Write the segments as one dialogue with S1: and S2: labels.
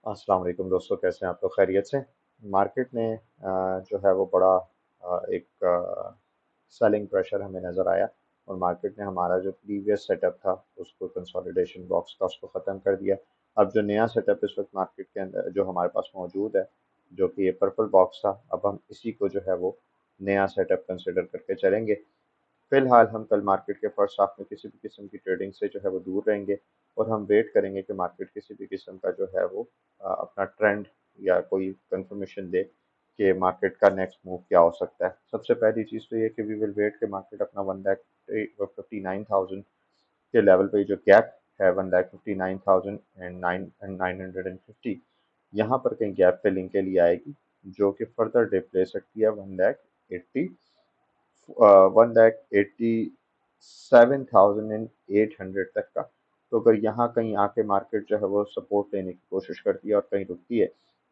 S1: अस्सलाम वालेकुम दोस्तों, कैसे हैं आप लोग? खैरियत से? मार्केट में जो है वो बड़ा एक सेलिंग प्रेशर हमें नज़र आया और मार्केट ने हमारा जो प्रीवियस सेटअप था उसको कंसोलिडेशन बॉक्स का उसको ख़त्म कर दिया। अब जो नया सेटअप इस वक्त मार्केट के अंदर जो हमारे पास मौजूद है, जो कि ये पर्पल बॉक्स था, अब हम इसी को जो है वो नया सेटअप कंसिडर करके चलेंगे। फिलहाल हम कल मार्केट के फर्स्ट हाफ में किसी भी किस्म की ट्रेडिंग से जो है वो दूर रहेंगे और हम वेट करेंगे कि मार्केट किसी भी किस्म का जो है वो अपना ट्रेंड या कोई कंफर्मेशन दे कि मार्केट का नेक्स्ट मूव क्या हो सकता है। सबसे पहली चीज़ तो ये कि वी विल वेट कि मार्केट अपना 1,59,000 के लेवल पे जो गैप है, 1,59,950, यहाँ पर कहीं गैप फिलिंग के लिए आएगी, जो कि फर्दर डिप ले सकती है 1,87,800 तक का। तो अगर यहाँ कहीं आके मार्केट जो है वो सपोर्ट लेने की कोशिश करती है और कहीं रुकती है,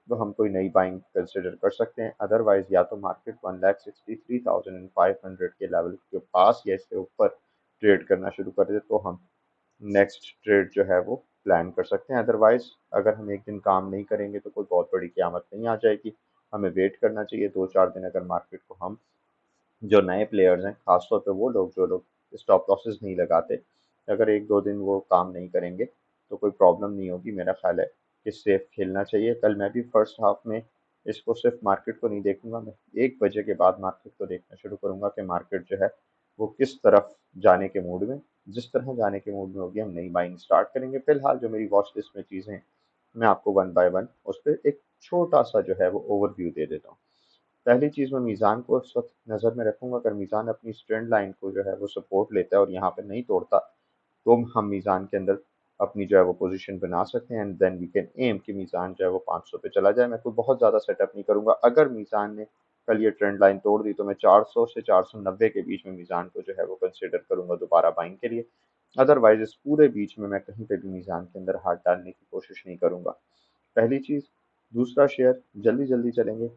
S1: तो हम कोई नई बाइंग कंसिडर कर सकते हैं। अदरवाइज या तो मार्केट 1,63,500 के लेवल के पास या इससे ऊपर ट्रेड करना शुरू कर दे, तो हम नेक्स्ट ट्रेड जो है वो प्लान कर सकते हैं। अदरवाइज अगर हम एक दिन काम नहीं करेंगे तो कोई बहुत बड़ी क़यामत नहीं आ जाएगी। हमें वेट करना चाहिए 2-4 दिन। अगर मार्केट को हम जो नए प्लेयर्स हैं, खासतौर पे वो लोग जो लोग स्टॉप लॉसेस नहीं लगाते, अगर 1-2 दिन वो काम नहीं करेंगे तो कोई प्रॉब्लम नहीं होगी। मेरा ख्याल है कि सेफ खेलना चाहिए। कल मैं भी फर्स्ट हाफ में इसको सिर्फ मार्केट को नहीं देखूंगा, मैं 1 बजे के बाद मार्केट को देखना शुरू करूंगा कि मार्केट जो है वो किस तरफ जाने के मूड में, जिस तरह जाने के मूड में होगी हम नई बाइंग स्टार्ट करेंगे। फिलहाल जो मेरी वॉच लिस्ट में चीज़ें हैं, मैं आपको वन बाय वन उस पर एक छोटा सा जो है वो ओवरव्यू दे देता हूँ। पहली चीज़, मैं मीज़ान को इस वक्त नज़र में रखूंगा। अगर मीज़ान अपनी ट्रेंड लाइन को जो है वो सपोर्ट लेता है और यहाँ पे नहीं तोड़ता, तो हम मीज़ान के अंदर अपनी जो है वो पोजीशन बना सकते हैं एंड देन वी कैन एम कि मीज़ान जो है वो 500 पे चला जाए। मैं कोई बहुत ज़्यादा सेटअप नहीं करूंगा। अगर मीज़ान ने कल ये ट्रेंड लाइन तोड़ दी तो मैं 400 से 490 के बीच में मीज़ान को जो है वो कंसिडर करूंगा दोबारा बाइंग के लिए। अदरवाइज इस पूरे बीच में मैं कहीं पे भी मीज़ान के अंदर हाथ डालने की कोशिश नहीं करूंगा। पहली चीज़। दूसरा शेयर, जल्दी जल्दी चलेंगे।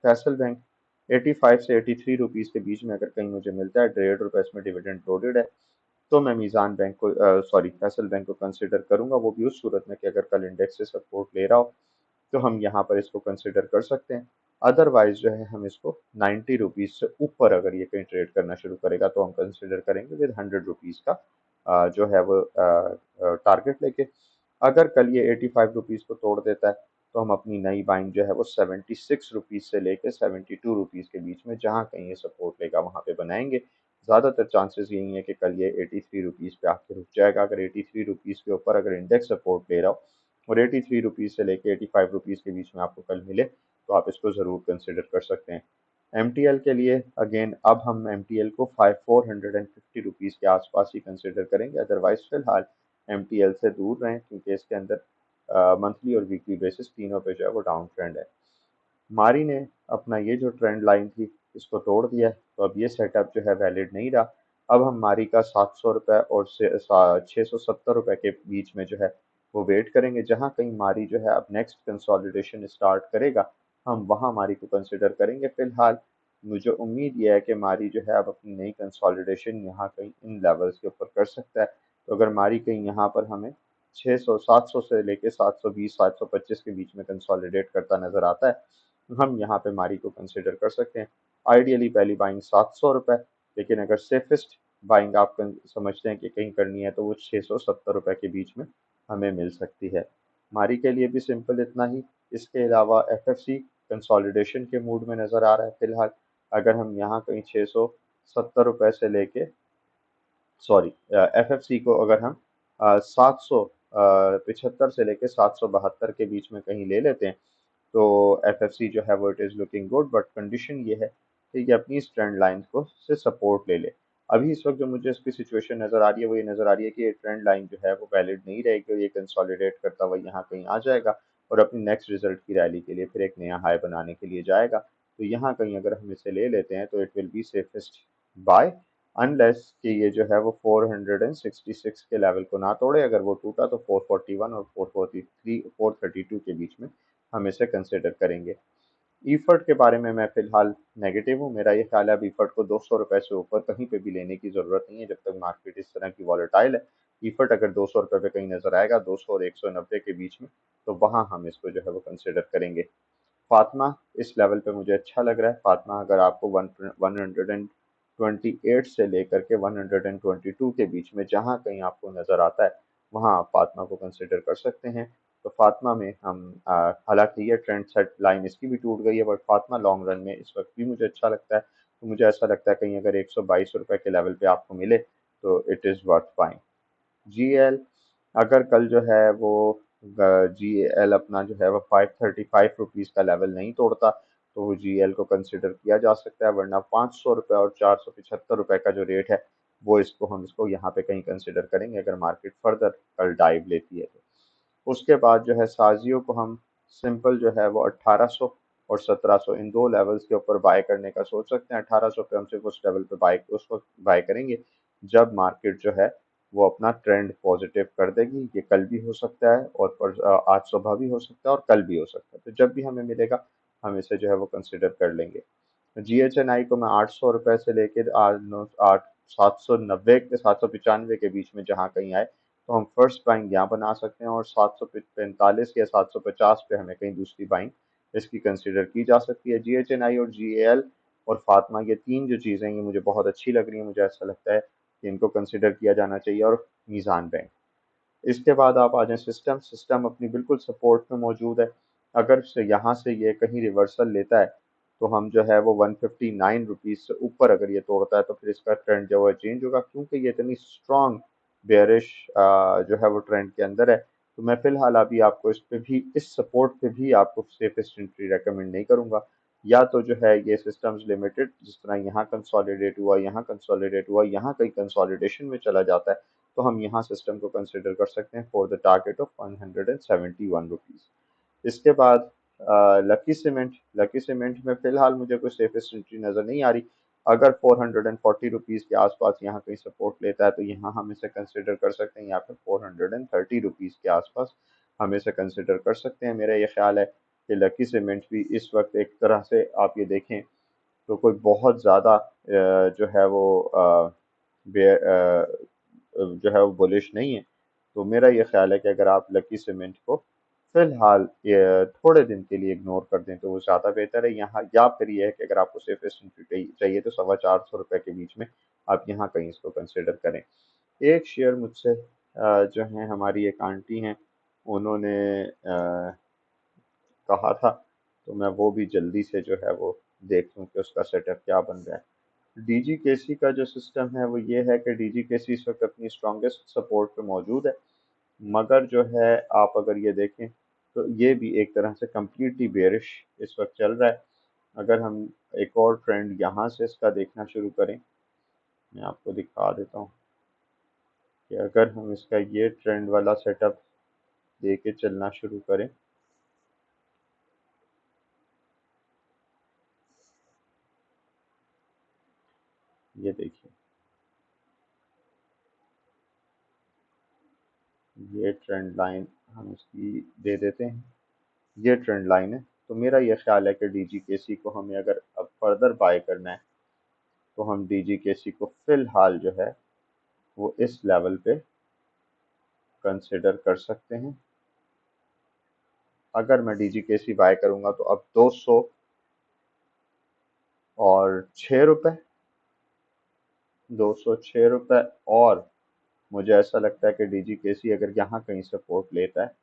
S1: फैसल बैंक 85 से 83 रुपीज़ के बीच में अगर कहीं मुझे मिलता है, 1.5 रुपये इसमें डिविडेंड लोडेड है, तो मैं मीज़ान बैंक को सॉरी फैसल बैंक को कंसिडर करूंगा। वो भी उस सूरत में कि अगर कल इंडेक्स से सपोर्ट ले रहा हो तो हम यहाँ पर इसको कंसिडर कर सकते हैं। अदरवाइज जो है हम इसको 90 रुपीज़ से ऊपर अगर ये कहीं ट्रेड करना शुरू करेगा तो हम कंसिडर करेंगे विद 100 रुपीज़ का जो है वो टारगेट लेके। अगर कल ये 85 रुपीज़ को तोड़ देता है तो हम अपनी नई बाइंग जो है वो 76 रुपीज़ से लेके 72 रुपीज़ के बीच में जहाँ कहीं ये सपोर्ट लेगा वहाँ पे बनाएंगे। ज़्यादातर चांसेस यही है कि कल ये 83 रुपीज़ पे आके रुक जाएगा। अगर 83 रुपीज़ के ऊपर अगर इंडेक्स सपोर्ट ले रहा हो और 83 रुपीज़ से लेके 85 रुपीज़ के बीच में आपको कल मिले, तो आप इसको ज़रूर कंसिडर कर सकते हैं। एमटीएल के लिए अगेन अब हम एमटीएल को 450 रुपीज़ के आसपास ही कंसिडर करेंगे। अदरवाइज फिलहाल एमटीएल से दूर रहें, क्योंकि इसके अंदर मंथली और वीकली बेसिस तीनों पे जो है वो डाउन ट्रेंड है। मारी ने अपना ये जो ट्रेंड लाइन थी इसको तोड़ दिया है, तो अब ये सेटअप जो है वैलिड नहीं रहा। अब हम मारी का 700 रुपये और 670 रुपये के बीच में जो है वो वेट करेंगे। जहां कहीं मारी जो है अब नेक्स्ट कंसोलिडेशन स्टार्ट करेगा, हम वहां मारी को कंसिडर करेंगे। फिलहाल मुझे उम्मीद यह है कि मारी जो है अब अपनी नई कंसोलिडेशन यहाँ कहीं इन लेवल्स के ऊपर कर सकता है। तो अगर मारी कहीं यहाँ पर हमें 600 700 से लेके 720 725 के बीच में कंसोलिडेट करता नजर आता है, हम यहाँ पे मारी को कंसिडर कर सकते हैं। आइडियली पहली बाइंग 700 रुपये, लेकिन अगर सेफेस्ट बाइंग आप समझते हैं कि कहीं करनी है तो वो 670 रुपये के बीच में हमें मिल सकती है। मारी के लिए भी सिंपल इतना ही। इसके अलावा एफ एफ सी कंसोलिडेशन के मूड में नज़र आ रहा है फिलहाल। अगर हम यहाँ कहीं 670 रुपये से लेके सॉरी एफ एफ सी को अगर हम 775 से लेके 772 के बीच में कहीं ले लेते हैं, तो एफ एफ सी जो है वो it is looking good. But condition ये है कि ये अपनी इस ट्रेंड लाइन को से सपोर्ट ले ले। अभी इस वक्त जो मुझे इसकी सिचुएशन नज़र आ रही है वो ये नज़र आ रही है कि ये ट्रेंड लाइन जो है वो वैलिड नहीं रहेगी और ये कंसोलिडेट करता हुआ यहाँ कहीं आ जाएगा और अपनी नेक्स्ट रिजल्ट की रैली के लिए फिर एक नया हाई बनाने के लिए जाएगा। तो यहाँ कहीं अगर हम इसे ले लेते हैं तो it will be safest buy, unless कि ये जो है वो 466 के लेवल को ना तोड़े। अगर वो टूटा तो 441 और 443 432 के बीच में हम इसे कंसिडर करेंगे। ईफर्ट के बारे में मैं फिलहाल नेगेटिव हूँ। मेरा ये ख्याल है अब ईफर्ट को 200 रुपये से ऊपर कहीं पे भी लेने की ज़रूरत नहीं है जब तक मार्केट इस तरह की वॉलेटाइल है। इफर्ट अगर 200 रुपये पे कहीं नजर आएगा, 200 और 190 के बीच में, तो वहां हम इसको जो है वो कंसिडर करेंगे। फातिमा इस लेवल पे मुझे अच्छा लग रहा है। फातिमा अगर आपको 128 से लेकर के 122 के बीच में जहां कहीं आपको नजर आता है, वहां आप फातिमा को कंसिडर कर सकते हैं। तो फातिमा में हम हालांकि ये ट्रेंड सेट लाइन इसकी भी टूट गई है, बट फातिमा लॉन्ग रन में इस वक्त भी मुझे अच्छा लगता है। तो मुझे ऐसा लगता है कहीं अगर 122 रुपए के लेवल पे आपको मिले तो it is worth buying. GL अगर कल जो है वो जीएल अपना जो है वो 535 रुपीज़ का लेवल नहीं तोड़ता, तो वो जीएल को कंसिडर किया जा सकता है, वरना 500 रुपये और 475 रुपये का जो रेट है वो इसको हम इसको यहाँ पे कहीं कंसिडर करेंगे अगर मार्केट फर्दर कल डाइव लेती है तो। उसके बाद जो है साजियो को हम सिंपल जो है वो 1800 और 1700 इन दो लेवल्स के ऊपर बाय करने का सोच सकते हैं। 1800 पे हम सिर्फ उस लेवल पे बाय उस वक्त बाय करेंगे जब मार्केट जो है वो अपना ट्रेंड पॉजिटिव कर देगी। ये कल भी हो सकता है और आज सुबह भी हो सकता है और कल भी हो सकता है, तो जब भी हमें मिलेगा हम इसे जो है वो कंसिडर कर लेंगे। जीएचएनआई को मैं 800 रुपए से लेकर आठ 790 के 795 के बीच में जहां कहीं आए तो हम फर्स्ट बाइंग यहाँ बना सकते हैं, और 745 या 750 पे हमें कहीं दूसरी बाइंग इसकी कंसिडर की जा सकती है। जीएचएनआई और जीएएल और फातिमा, ये तीन जो चीज़ें हैं ये मुझे बहुत अच्छी लग रही है। मुझे ऐसा लगता है कि इनको कंसिडर किया जाना चाहिए। और मीज़ान बैंक, इसके बाद आप आ जाएं सिस्टम। सिस्टम अपनी बिल्कुल सपोर्ट में मौजूद है। अगर से यहाँ से ये कहीं रिवर्सल लेता है तो हम जो है वो 159 रुपीज़ से ऊपर अगर ये तोड़ता है तो फिर इसका ट्रेंड जो है चेंज होगा, क्योंकि ये इतनी स्ट्रॉन्ग बेयरिश जो है वो ट्रेंड के अंदर है। तो मैं फिलहाल अभी आपको इस पे भी, इस सपोर्ट पे भी आपको सेफेस्ट एंट्री रेकमेंड नहीं करूंगा। या तो जो है ये सिस्टम्स लिमिटेड जिस तरह यहाँ कंसोलिडेट हुआ, यहाँ कंसोलिडेट हुआ, यहाँ कहीं कंसोलिडेशन में चला जाता है, तो हम यहाँ सिस्टम को कंसिडर कर सकते हैं for the target of 171 rupees. इसके बाद लकी सीमेंट। लकी सीमेंट में फिलहाल मुझे कोई सेफेस्ट एंट्री नज़र नहीं आ रही। अगर 440 रुपीज़ के आसपास यहाँ कहीं सपोर्ट लेता है तो यहाँ हम इसे कंसिडर कर सकते हैं, या फिर 430 रुपीज़ के आसपास हम इसे कंसिडर कर सकते हैं। मेरा ये ख्याल है कि लकी सीमेंट भी इस वक्त एक तरह से आप ये देखें तो कोई बहुत ज़्यादा जो है वो जो है वो बुलिश नहीं है। तो मेरा ये ख्याल है कि अगर आप लकी सीमेंट को फिलहाल ये थोड़े दिन के लिए इग्नोर कर दें तो वो ज़्यादा बेहतर है यहाँ। या फिर ये है कि अगर आपको सिर्फ एंट्री चाहिए तो 425 रुपये के बीच में आप यहाँ कहीं इसको कंसिडर करें। एक शेयर मुझसे जो है हमारी एक आंटी हैं, उन्होंने कहा था, तो मैं वो भी जल्दी से जो है वो देख लूँ कि उसका सेटअप क्या बन रहा है। डीजीकेसी का जो सिस्टम है वो ये है कि डीजीकेसी इस वक्त अपनी स्ट्रॉन्गेस्ट सपोर्ट पे मौजूद है, मगर जो है आप अगर ये देखें तो ये भी एक तरह से कम्प्लीटली बेरिश इस वक्त चल रहा है। अगर हम एक और ट्रेंड यहाँ से इसका देखना शुरू करें, मैं आपको दिखा देता हूँ कि अगर हम इसका ये ट्रेंड वाला सेटअप दे के चलना शुरू करें, ये देखिए, ये ट्रेंड लाइन हम इसकी दे देते हैं। ये ट्रेंड लाइन है। तो मेरा ये ख्याल है कि डीजीकेसी को हमें अगर अब फर्दर बाय करना है तो हम डीजीकेसी को फिलहाल जो है वो इस लेवल पे कंसिडर कर सकते हैं। अगर मैं डीजीकेसी बाय करूंगा तो अब 206 रुपये, 206 रुपये, और मुझे ऐसा लगता है कि डीजीकेसी अगर यहाँ कहीं सपोर्ट लेता है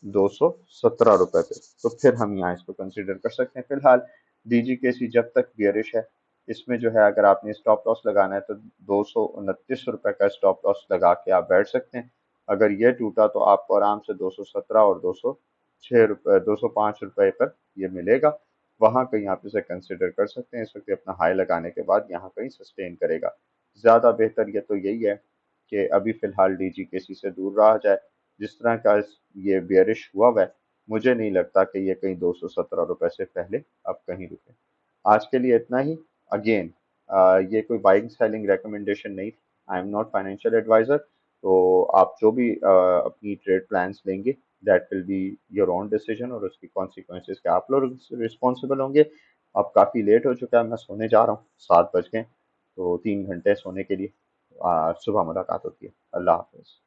S1: 217 रुपये पे, तो फिर हम यहाँ इसको कंसिडर कर सकते हैं। फिलहाल डीजीकेसी जब तक बियरिश है, इसमें जो है अगर आपने स्टॉप लॉस लगाना है तो 229 रुपये का स्टॉप लॉस लगा के आप बैठ सकते हैं। अगर ये टूटा तो आपको आराम से 217 और 206 रुपये, 205 रुपये पर ये मिलेगा। वहाँ कहीं आप इसे कंसिडर कर सकते हैं। इस वक्त अपना हाई लगाने के बाद यहाँ कहीं सस्टेन करेगा। ज़्यादा बेहतर ये तो यही है कि अभी फ़िलहाल डीजीकेसी से दूर रहा जाए। जिस तरह का ये बेयरिश हुआ है, मुझे नहीं लगता कि ये कहीं 217 रुपये से पहले अब कहीं रुके। आज के लिए इतना ही। अगेन ये कोई बाइंग सेलिंग रिकमेंडेशन नहीं, I am not financial adviser. तो आप जो भी अपनी ट्रेड प्लान्स लेंगे, that will be your own decision, और उसकी कॉन्सिक्वेंसेस के आप लोग रिस्पॉन्सिबल होंगे। अब काफ़ी लेट हो चुका है, मैं सोने जा रहा हूँ, 7 बज गए, तो 3 घंटे सोने के लिए। सुबह मुलाकात होती है। अल्लाह हाफ़िज़।